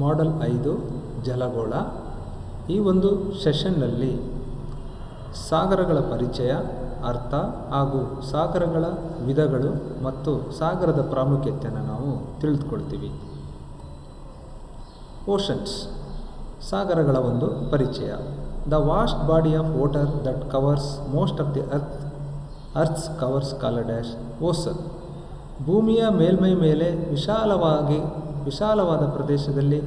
Model 5 ಜಲಗೋಳ. ಈ ಒಂದು ಸೆಷನ್ನಲ್ಲಿ ಸಾಗರಗಳ ಪರಿಚಯ, ಅರ್ಥ ಹಾಗೂ ಸಾಗರಗಳ ವಿಧಗಳು ಮತ್ತು ಸಾಗರದ ಪ್ರಾಮುಖ್ಯತೆಯನ್ನು ನಾವು ತಿಳಿದುಕೊಳ್ತೀವಿ. ಓಷನ್ಸ್, ಸಾಗರಗಳ ಒಂದು ಪರಿಚಯ. The vast body of water that covers most of the earth's covers called as ocean. ಭೂಮಿಯ ಮೇಲ್ಮೈ ಮೇಲೆ ವಿಶಾಲವಾದ ಪ್ರದೇಶದಲ್ಲಿ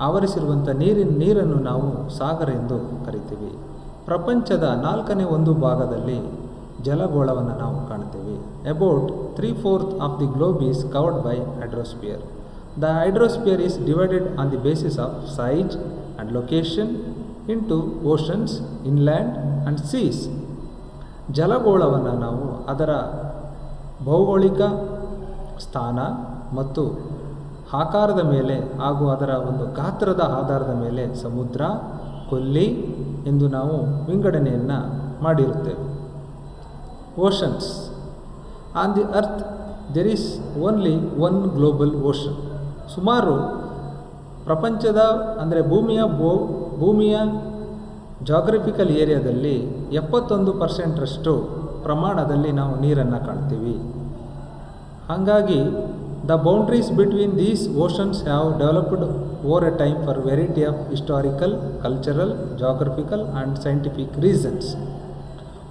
ಆವರಿಸಿರುವಂಥ ನೀರನ್ನು ನಾವು ಸಾಗರ ಎಂದು ಕರಿತೀವಿ. ಪ್ರಪಂಚದ 1/4 ಭಾಗದಲ್ಲಿ ಜಲಗೋಳವನ್ನು ನಾವು ಕಾಣ್ತೀವಿ. About 3/4 of the globe is covered by hydrosphere. The hydrosphere is divided on the basis of size and location into oceans, inland and seas. ಜಲಗೋಳವನ್ನು ನಾವು ಅದರ ಭೌಗೋಳಿಕ ಸ್ಥಾನ ಮತ್ತು ಆಕಾರದ ಮೇಲೆ ಹಾಗೂ ಅದರ ಒಂದು ಗಾತ್ರದ ಆಧಾರದ ಮೇಲೆ ಸಮುದ್ರ, ಕೊಲ್ಲಿ ಎಂದು ನಾವು ವಿಂಗಡಣೆಯನ್ನು ಮಾಡಿರುತ್ತೇವೆ. Oceans. On the earth there is only one global ocean. ಸುಮಾರು ಪ್ರಪಂಚದ ಅಂದರೆ ಭೂಮಿಯ ಜಾಗ್ರಫಿಕಲ್ ಏರಿಯಾದಲ್ಲಿ 71% ಪ್ರಮಾಣದಲ್ಲಿ ನಾವು ನೀರನ್ನು ಕಾಣ್ತೀವಿ. ಹಾಗಾಗಿ the boundaries between these oceans have developed over A time for variety of historical, cultural, geographical and scientific reasons.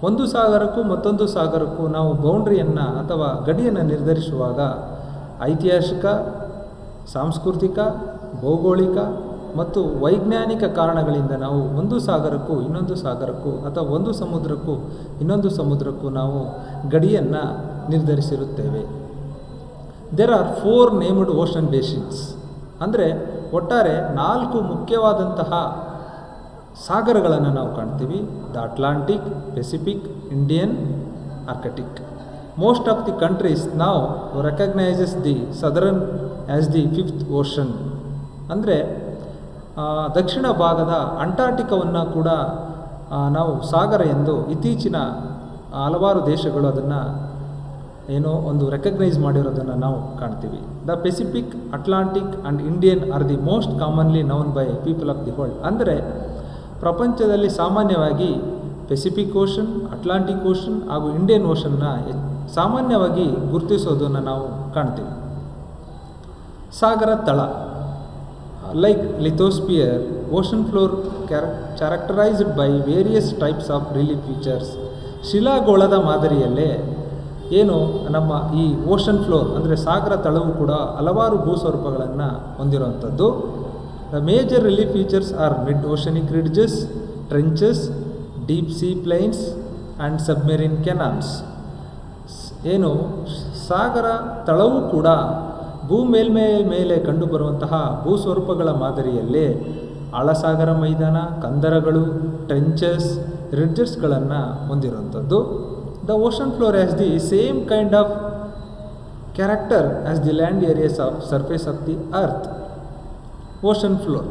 ಒಂದು ಸಾಗರಕ್ಕೂ ಮತ್ತೊಂದು ಸಾಗರಕ್ಕೂ ನಾವು ಬೌಂಡ್ರಿಯನ್ನು ಅಥವಾ ಗಡಿಯನ್ನು ನಿರ್ಧರಿಸುವಾಗ ಐತಿಹಾಸಿಕ, ಸಾಂಸ್ಕೃತಿಕ, ಭೌಗೋಳಿಕ ಮತ್ತು ವೈಜ್ಞಾನಿಕ ಕಾರಣಗಳಿಂದ ನಾವು ಒಂದು ಸಾಗರಕ್ಕೂ ಇನ್ನೊಂದು ಸಾಗರಕ್ಕೂ ಅಥವಾ ಒಂದು ಸಮುದ್ರಕ್ಕೂ ಇನ್ನೊಂದು ಸಮುದ್ರಕ್ಕೂ ನಾವು ಗಡಿಯನ್ನು ನಿರ್ಧರಿಸಿರುತ್ತೇವೆ. There are 4 named ocean basins. ಅಂದರೆ ಒಟ್ಟಾರೆ 4 ಮುಖ್ಯವಾದಂತಹ ಸಾಗರಗಳನ್ನು ನಾವು ಕಾಣ್ತೀವಿ. The Atlantic, Pacific, Indian, Arctic. Most of the countries ನಾವು recognises the southern as the 5th ocean. ಅಂದರೆ ದಕ್ಷಿಣ ಭಾಗದ ಅಂಟಾರ್ಟಿಕವನ್ನು ಕೂಡ ನಾವು ಸಾಗರ ಎಂದು ಇತ್ತೀಚಿನ ಹಲವಾರು ದೇಶಗಳು ಅದನ್ನು ಒಂದು ರೆಕಗ್ನೈಸ್ ಮಾಡಿರೋದನ್ನು ನಾವು ಕಾಣ್ತೀವಿ. The Pacific, Atlantic and Indian are the most commonly known by people of the world. ಅಂದರೆ ಪ್ರಪಂಚದಲ್ಲಿ ಸಾಮಾನ್ಯವಾಗಿ ಪೆಸಿಫಿಕ್ ಓಷನ್, ಅಟ್ಲಾಂಟಿಕ್ ಓಷನ್ ಹಾಗೂ ಇಂಡಿಯನ್ ಓಷನ್ನ ಸಾಮಾನ್ಯವಾಗಿ ಗುರುತಿಸೋದನ್ನು ನಾವು ಕಾಣ್ತೀವಿ. ಸಾಗರ ತಳ. Like lithosphere, ocean floor characterised by various types of relief features. ಶಿಲಾಗೋಳದ ಮಾದರಿಯಲ್ಲೇ ನಮ್ಮ ಈ ಓಷನ್ ಫ್ಲೋರ್ ಅಂದರೆ ಸಾಗರ ತಳವು ಕೂಡ ಹಲವಾರು ಭೂಸ್ವರೂಪಗಳನ್ನು ಹೊಂದಿರುವಂಥದ್ದು. The major relief features are mid oceanic ridges, trenches, deep sea plains and submarine canals. ಸಾಗರ ತಳವು ಕೂಡ ಮೇಲ್ಮೈ ಮೇಲೆ ಕಂಡುಬರುವಂತಹ ಭೂಸ್ವರೂಪಗಳ ಮಾದರಿಯಲ್ಲೇ ಆಳಸಾಗರ ಮೈದಾನ, ಕಂದರಗಳು, ಟ್ರೆಂಚಸ್, ರಿಡ್ಜಸ್ಗಳನ್ನು ಹೊಂದಿರುವಂಥದ್ದು. The ocean floor has the same kind of character as the land areas of surface of the earth. Ocean floor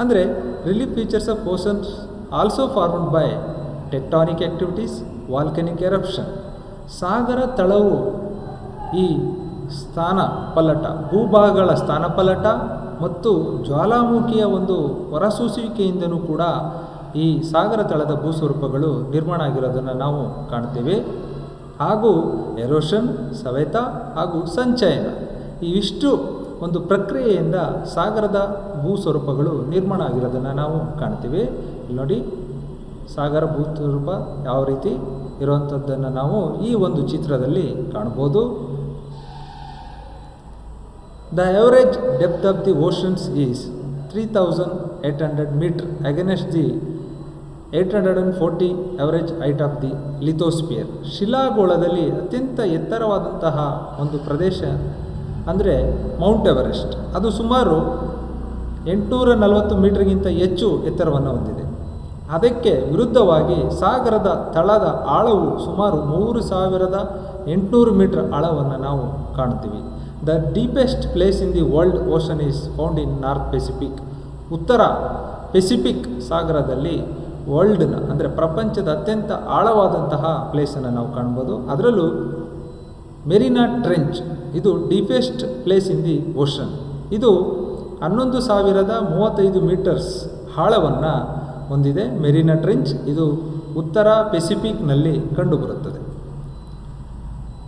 ಅಂದರೆ relief features of oceans also formed by tectonic activities, volcanic eruption. ಸಾಗರ ತಳವು ಈ ಸ್ಥಾನಪಲ್ಲಟ, ಭೂಭಾಗಗಳ ಸ್ಥಾನಪಲ್ಲಟ ಮತ್ತು ಜ್ವಾಲಾಮುಖಿಯ ಒಂದು ಹೊರಸೂಸುವಿಕೆಯಿಂದನೂ ಕೂಡ ಈ ಸಾಗರ ತಳದ ಭೂಸ್ವರೂಪಗಳು ನಿರ್ಮಾಣ ಆಗಿರೋದನ್ನು ನಾವು ಕಾಣ್ತೇವೆ. ಹಾಗೂ ಎರೋಷನ್, ಸವೆತ ಹಾಗೂ ಸಂಚಯನ, ಇವಿಷ್ಟು ಒಂದು ಪ್ರಕ್ರಿಯೆಯಿಂದ ಸಾಗರದ ಭೂಸ್ವರೂಪಗಳು ನಿರ್ಮಾಣ ಆಗಿರೋದನ್ನು ನಾವು ಕಾಣ್ತೀವಿ. ಇಲ್ಲಿ ನೋಡಿ, ಸಾಗರ ಭೂಸ್ವರೂಪ ಯಾವ ರೀತಿ ಇರುವಂಥದ್ದನ್ನು ನಾವು ಈ ಒಂದು ಚಿತ್ರದಲ್ಲಿ ಕಾಣ್ಬೋದು. The average depth of the oceans is 3,800 metre against the 840 average height of the lithosphere. ಶಿಲಾಗೋಳದಲ್ಲಿ ಅತ್ಯಂತ ಎತ್ತರವಾದಂತಹ ಒಂದು ಪ್ರದೇಶ ಅಂದರೆ ಮೌಂಟ್ ಎವರೆಸ್ಟ್. ಅದು ಸುಮಾರು 840 ಮೀಟರ್ಗಿಂತ ಹೆಚ್ಚು ಎತ್ತರವನ್ನು ಹೊಂದಿದೆ. ಅದಕ್ಕೆ ವಿರುದ್ಧವಾಗಿ ಸಾಗರದ ತಳದ ಆಳವು ಸುಮಾರು 3,800 ಮೀಟರ್ ಆಳವನ್ನು ನಾವು ಕಾಣ್ತೀವಿ. The deepest place in the world ocean is found in north Pacific. ಉತ್ತರ ಪೆಸಿಫಿಕ್ ಸಾಗರದಲ್ಲಿ ವರ್ಲ್ಡ್ನ ಅಂದರೆ ಪ್ರಪಂಚದ ಅತ್ಯಂತ ಆಳವಾದಂತಹ ಪ್ಲೇಸನ್ನು ನಾವು ಕಾಣ್ಬೋದು. ಅದರಲ್ಲೂ ಮೆರಿನಾ ಟ್ರೆಂಚ್, ಇದು deepest place in the ocean. ಇದು 11,035 ಮೀಟರ್ಸ್ ಆಳವನ್ನು ಹೊಂದಿದೆ. ಮೆರಿನಾ ಟ್ರೆಂಚ್ ಇದು ಉತ್ತರ ಪೆಸಿಫಿಕ್ನಲ್ಲಿ ಕಂಡುಬರುತ್ತದೆ.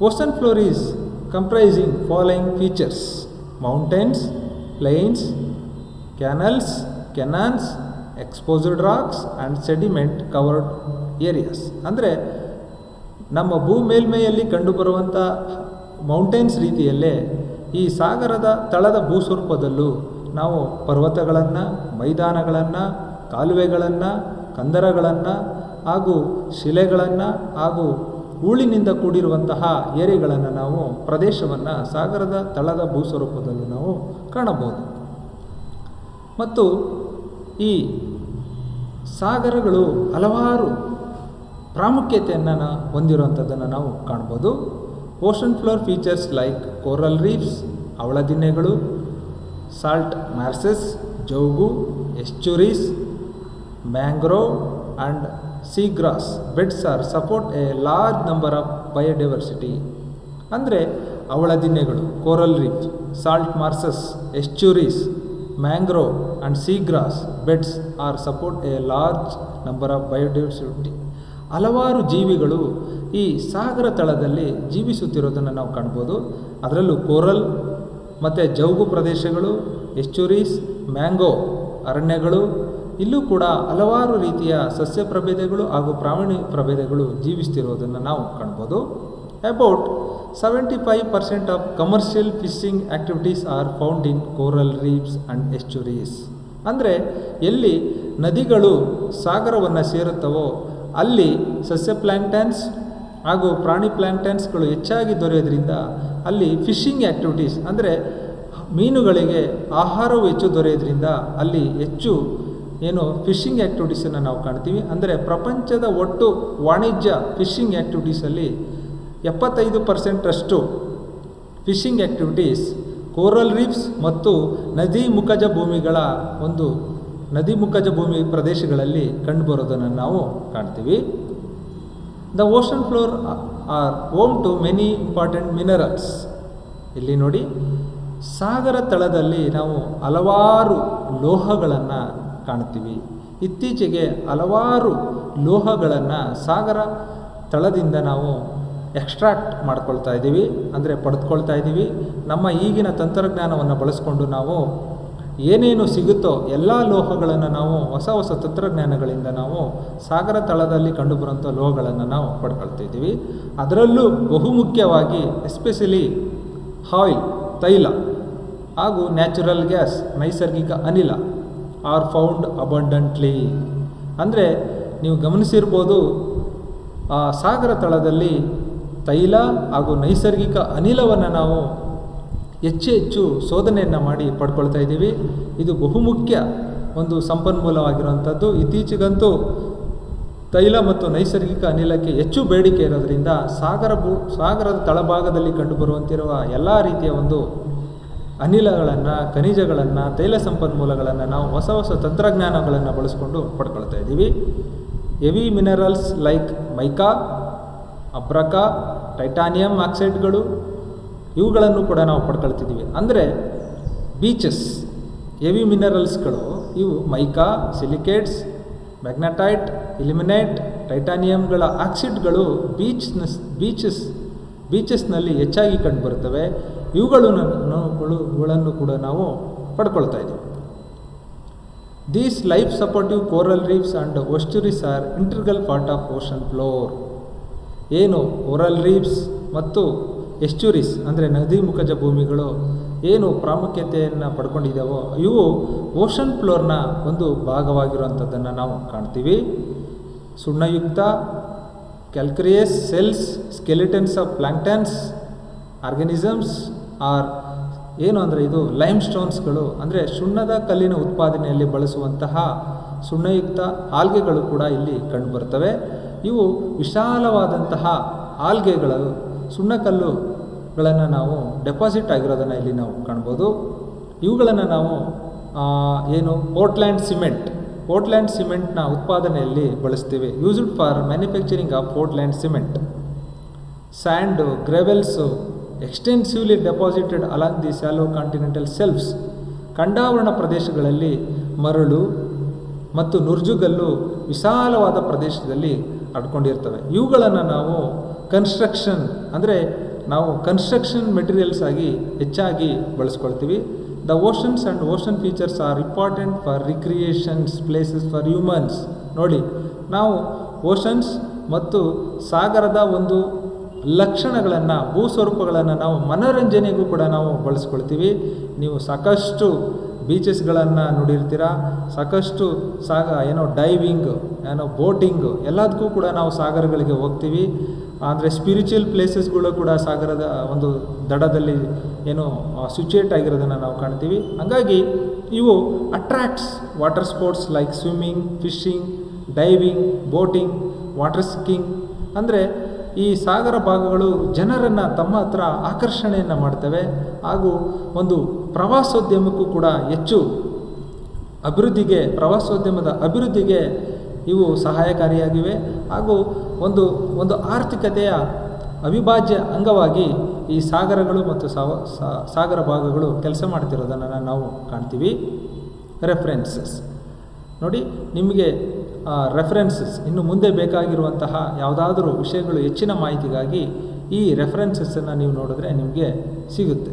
Ocean floor is comprising following features: mountains, plains, canals, canyons, exposed rocks and sediment covered areas. ಅಂದರೆ ನಮ್ಮ ಭೂ ಮೇಲ್ಮೈಯಲ್ಲಿ ಕಂಡುಬರುವಂಥ ಮೌಂಟೇನ್ಸ್ ರೀತಿಯಲ್ಲೇ ಈ ಸಾಗರದ ತಳದ ಭೂಸ್ವರೂಪದಲ್ಲೂ ನಾವು ಪರ್ವತಗಳನ್ನು, ಮೈದಾನಗಳನ್ನು, ಕಾಲುವೆಗಳನ್ನು, ಕಂದರಗಳನ್ನು ಹಾಗೂ ಶಿಲೆಗಳನ್ನು ಹಾಗೂ ಹೂಳಿನಿಂದ ಕೂಡಿರುವಂತಹ ಏರಿಗಳನ್ನು ನಾವು ಪ್ರದೇಶವನ್ನು ಸಾಗರದ ತಳದ ಭೂಸ್ವರೂಪದಲ್ಲೂ ನಾವು ಕಾಣಬಹುದು. ಮತ್ತು ಈ ಸಾಗರಗಳು ಹಲವಾರು ಪ್ರಾಮುಖ್ಯತೆಯನ್ನು ಹೊಂದಿರುವಂಥದ್ದನ್ನು ನಾವು ಕಾಣ್ಬೋದು. Ocean floor features like coral reefs, ಹವಳದಿನ್ನೆಗಳು, ಸಾಲ್ಟ್ ಮ್ಯಾರ್ಸಸ್, ಜೌಗು, estuaries, mangrove and seagrass beds are support a large number of biodiversity. ಅಂದರೆ ಹವಳದಿನ್ನೆಗಳು, coral reef, salt marshes, estuaries, mangrove and seagrass beds are support a large number of biodiversity. ಹಲವಾರು ಜೀವಿಗಳು ಈ ಸಾಗರ ತಳದಲ್ಲಿ ಜೀವಿಸುತ್ತಿರೋದನ್ನು ನಾವು ಕಾಣ್ಬೋದು. ಅದರಲ್ಲೂ ಕೋರಲ್ ಮತ್ತು ಜೌಗು ಪ್ರದೇಶಗಳು, ಎಸ್ಚುರೀಸ್, ಮ್ಯಾಂಗೋ ಅರಣ್ಯಗಳು, ಇಲ್ಲೂ ಕೂಡ ಹಲವಾರು ರೀತಿಯ ಸಸ್ಯ ಪ್ರಭೇದಗಳು ಹಾಗೂ ಪ್ರಾಣಿ ಪ್ರಭೇದಗಳು ಜೀವಿಸ್ತಿರೋದನ್ನು ನಾವು ಕಾಣ್ಬೋದು. About 75% of commercial fishing activities are found in coral reefs and estuaries. ಅಂದರೆ ಎಲ್ಲಿ ನದಿಗಳು ಸಾಗರವನ್ನು ಸೇರುತ್ತವೋ ಅಲ್ಲಿ ಸಸ್ಯ ಪ್ಲ್ಯಾಂಕ್ಟನ್ಸ್ ಹಾಗೂ ಪ್ರಾಣಿ ಪ್ಲ್ಯಾಂಕ್ಟನ್ಸ್ಗಳು ಹೆಚ್ಚಾಗಿ ದೊರೆಯೋದ್ರಿಂದ ಅಲ್ಲಿ ಫಿಶಿಂಗ್ ಆ್ಯಕ್ಟಿವಿಟೀಸ್ ಅಂದರೆ ಮೀನುಗಳಿಗೆ ಆಹಾರವು ಹೆಚ್ಚು ದೊರೆಯೋದ್ರಿಂದ ಅಲ್ಲಿ ಹೆಚ್ಚು ಫಿಶಿಂಗ್ ಆ್ಯಕ್ಟಿವಿಟೀಸನ್ನು ನಾವು ಕಾಣ್ತೀವಿ. ಅಂದರೆ ಪ್ರಪಂಚದ ಒಟ್ಟು ವಾಣಿಜ್ಯ ಫಿಶಿಂಗ್ ಆ್ಯಕ್ಟಿವಿಟೀಸಲ್ಲಿ 75% ಫಿಶಿಂಗ್ ಆ್ಯಕ್ಟಿವಿಟೀಸ್ ಕೋರಲ್ ರೀಫ್ಸ್ ಮತ್ತು ನದಿ ಮುಖಜ ಭೂಮಿ ಪ್ರದೇಶಗಳಲ್ಲಿ ಕಂಡುಬರೋದನ್ನು ನಾವು ಕಾಣ್ತೀವಿ. The ocean floor are home to many important minerals. ಇಲ್ಲಿ ನೋಡಿ, ಸಾಗರ ತಳದಲ್ಲಿ ನಾವು ಹಲವಾರು ಲೋಹಗಳನ್ನು ಕಾಣ್ತೀವಿ. ಇತ್ತೀಚೆಗೆ ಹಲವಾರು ಲೋಹಗಳನ್ನು ಸಾಗರ ತಳದಿಂದ ನಾವು ಎಕ್ಸ್ಟ್ರಾಕ್ಟ್ ಮಾಡ್ಕೊಳ್ತಾ ಇದ್ದೀವಿ, ಅಂದರೆ ಪಡೆದುಕೊಳ್ತಾ ಇದ್ದೀವಿ. ನಮ್ಮ ಈಗಿನ ತಂತ್ರಜ್ಞಾನವನ್ನು ಬಳಸ್ಕೊಂಡು ನಾವು ಏನೇನು ಸಿಗುತ್ತೋ ಎಲ್ಲ ಲೋಹಗಳನ್ನು ನಾವು ಹೊಸ ಹೊಸ ತಂತ್ರಜ್ಞಾನಗಳಿಂದ ನಾವು ಸಾಗರ ತಳದಲ್ಲಿ ಕಂಡುಬರುವಂಥ ಲೋಹಗಳನ್ನು ನಾವು ಪಡ್ಕೊಳ್ತಾ ಇದ್ದೀವಿ. ಅದರಲ್ಲೂ ಬಹುಮುಖ್ಯವಾಗಿ ಎಸ್ಪೆಷಲಿ ಆಯಿಲ್, ತೈಲ ಹಾಗೂ ನ್ಯಾಚುರಲ್ ಗ್ಯಾಸ್, ನೈಸರ್ಗಿಕ ಅನಿಲ ಆರ್ ಫೌಂಡ್ ಅಬಂಡೆಂಟ್ಲಿ. ಅಂದರೆ ನೀವು ಗಮನಿಸಿರ್ಬೋದು, ಸಾಗರ ತಳದಲ್ಲಿ ತೈಲ ಹಾಗೂ ನೈಸರ್ಗಿಕ ಅನಿಲವನ್ನು ನಾವು ಹೆಚ್ಚು ಶೋಧನೆಯನ್ನು ಮಾಡಿ ಪಡ್ಕೊಳ್ತಾ ಇದ್ದೀವಿ. ಇದು ಬಹುಮುಖ್ಯ ಒಂದು ಸಂಪನ್ಮೂಲವಾಗಿರುವಂಥದ್ದು. ಇತ್ತೀಚೆಗಂತೂ ತೈಲ ಮತ್ತು ನೈಸರ್ಗಿಕ ಅನಿಲಕ್ಕೆ ಹೆಚ್ಚು ಬೇಡಿಕೆ ಇರೋದರಿಂದ ಸಾಗರದ ತಳಭಾಗದಲ್ಲಿ ಕಂಡುಬರುವಂತಿರುವ ಎಲ್ಲ ರೀತಿಯ ಒಂದು ಅನಿಲಗಳನ್ನು, ಖನಿಜಗಳನ್ನು, ತೈಲ ಸಂಪನ್ಮೂಲಗಳನ್ನು ನಾವು ಹೊಸ ಹೊಸ ತಂತ್ರಜ್ಞಾನಗಳನ್ನು ಬಳಸಿಕೊಂಡು ಪಡ್ಕೊಳ್ತಾ ಇದ್ದೀವಿ. ಹೆವಿ ಮಿನರಲ್ಸ್ ಲೈಕ್ ಮೈಕಾ, ಅಬ್ರಕಾ, ಟೈಟಾನಿಯಂ ಆಕ್ಸೈಡ್ಗಳು ಇವುಗಳನ್ನು ಕೂಡ ನಾವು ಪಡ್ಕೊಳ್ತಿದ್ದೀವಿ. ಅಂದರೆ ಬೀಚಸ್, ಹೆವಿ ಮಿನರಲ್ಸ್ಗಳು ಇವು ಮೈಕಾ, ಸಿಲಿಕೇಟ್ಸ್, ಮ್ಯಾಗ್ನೆಟೈಟ್, ಇಲ್ಯುಮಿನೇಟ್, ಟೈಟಾನಿಯಂಗಳ ಆಕ್ಸಿಡ್ಗಳು ಬೀಚಸ್ನಲ್ಲಿ ಹೆಚ್ಚಾಗಿ ಕಂಡುಬರುತ್ತವೆ. ಇವುಗಳನ್ನು ಕೂಡ ನಾವು ಪಡ್ಕೊಳ್ತಾ ಇದ್ದೀವಿ. These life supportive coral reefs and estuaries are integral part of ocean floor. ಏನು ಕೋರಲ್ ರೀಫ್ಸ್ ಮತ್ತು ಎಸ್ಚುರೀಸ್ ಅಂದರೆ ನದಿ ಮುಖಜ ಭೂಮಿಗಳು ಏನು ಪ್ರಾಮುಖ್ಯತೆಯನ್ನು ಪಡ್ಕೊಂಡಿದ್ದಾವೋ ಇವು ಓಷನ್ ಫ್ಲೋರ್ನ ಒಂದು ಭಾಗವಾಗಿರುವಂಥದ್ದನ್ನು ನಾವು ಕಾಣ್ತೀವಿ. ಸುಣ್ಣಯುಕ್ತ ಕ್ಯಾಲ್ಕರಿಯಸ್ cells, skeletons of plankton organisms R ಇದು ಲೈಮ್ ಸ್ಟೋನ್ಸ್ಗಳು, ಅಂದರೆ ಸುಣ್ಣದ ಕಲ್ಲಿನ ಉತ್ಪಾದನೆಯಲ್ಲಿ ಬಳಸುವಂತಹ ಸುಣ್ಣಯುಕ್ತ ಆಲ್ಗೆಗಳು ಕೂಡ ಇಲ್ಲಿ ಕಂಡುಬರ್ತವೆ. ಇವು ವಿಶಾಲವಾದಂತಹ ಆಲ್ಗೆಗಳು, ಸುಣ್ಣಕಲ್ಲುಗಳನ್ನು ನಾವು ಡೆಪಾಸಿಟ್ ಆಗಿರೋದನ್ನು ಇಲ್ಲಿ ನಾವು ಕಾಣ್ಬೋದು. ಇವುಗಳನ್ನು ನಾವು ಪೋರ್ಟ್ಲ್ಯಾಂಡ್ ಸಿಮೆಂಟ್ನ ಉತ್ಪಾದನೆಯಲ್ಲಿ ಬಳಸ್ತೀವಿ. Used for manufacturing of Portland cement. Sand, gravels extensively deposited along the shallow continental shelves. ಖಂಡಾವರಣ ಪ್ರದೇಶಗಳಲ್ಲಿ ಮರಳು ಮತ್ತು ನುರ್ಜುಗಲ್ಲು ವಿಶಾಲವಾದ ಪ್ರದೇಶದಲ್ಲಿ ಹರಡ್ಕೊಂಡಿರ್ತವೆ. ಇವುಗಳನ್ನು ನಾವು ಕನ್ಸ್ಟ್ರಕ್ಷನ್ ನಾವು ಕನ್ಸ್ಟ್ರಕ್ಷನ್ ಮೆಟೀರಿಯಲ್ಸ್ ಆಗಿ ಹೆಚ್ಚಾಗಿ ಬಳಸ್ಕೊಳ್ತೀವಿ. The oceans and ocean features are important for recreations places for humans. ನೋಡಿ, ನಾವು ಓಷನ್ಸ್ ಮತ್ತು ಸಾಗರದ ಒಂದು ಲಕ್ಷಣಗಳನ್ನು, ಭೂಸ್ವರೂಪಗಳನ್ನು ನಾವು ಮನೋರಂಜನೆಗೂ ಕೂಡ ನಾವು ಬಳಸ್ಕೊಳ್ತೀವಿ. ನೀವು ಸಾಕಷ್ಟು ಬೀಚಸ್ಗಳನ್ನು ನೋಡಿರ್ತೀರ, ಸಾಕಷ್ಟು ಡೈವಿಂಗ್, ಬೋಟಿಂಗ್ ಎಲ್ಲದಕ್ಕೂ ಕೂಡ ನಾವು ಸಾಗರಗಳಿಗೆ ಹೋಗ್ತೀವಿ. ಅಂದರೆ ಸ್ಪಿರಿಚುವಲ್ ಪ್ಲೇಸಸ್ಗಳು ಕೂಡ ಸಾಗರದ ಒಂದು ದಡದಲ್ಲಿ ಸಿಚುಯೇಟ್ ಆಗಿರೋದನ್ನು ನಾವು ಕಾಣ್ತೀವಿ. ಹಾಗಾಗಿ ಇವು attracts water sports like swimming, fishing, diving, boating, water skiing. ಅಂದರೆ ಈ ಸಾಗರ ಭಾಗಗಳು ಜನರನ್ನು ತಮ್ಮ ಹತ್ರ ಆಕರ್ಷಣೆಯನ್ನು ಮಾಡ್ತವೆ ಹಾಗೂ ಒಂದು ಪ್ರವಾಸೋದ್ಯಮಕ್ಕೂ ಕೂಡ ಹೆಚ್ಚು ಪ್ರವಾಸೋದ್ಯಮದ ಅಭಿವೃದ್ಧಿಗೆ ಇವು ಸಹಾಯಕಾರಿಯಾಗಿವೆ. ಹಾಗೂ ಒಂದು ಆರ್ಥಿಕತೆಯ ಅವಿಭಾಜ್ಯ ಅಂಗವಾಗಿ ಈ ಸಾಗರಗಳು ಮತ್ತು ಸಾಗರ ಭಾಗಗಳು ಕೆಲಸ ಮಾಡ್ತಿರೋದನ್ನು ನಾವು ಕಾಣ್ತೀವಿ. ರೆಫರೆನ್ಸಸ್ ನೋಡಿ, ನಿಮಗೆ ರೆಫರೆನ್ಸಸ್ ಇನ್ನು ಮುಂದೆ ಬೇಕಾಗಿರುವಂತಹ ಯಾವುದಾದ್ರೂ ವಿಷಯಗಳು ಹೆಚ್ಚಿನ ಮಾಹಿತಿಗಾಗಿ ಈ ರೆಫರೆನ್ಸಸ್ಸನ್ನು ನೀವು ನೋಡಿದ್ರೆ ನಿಮಗೆ ಸಿಗುತ್ತೆ.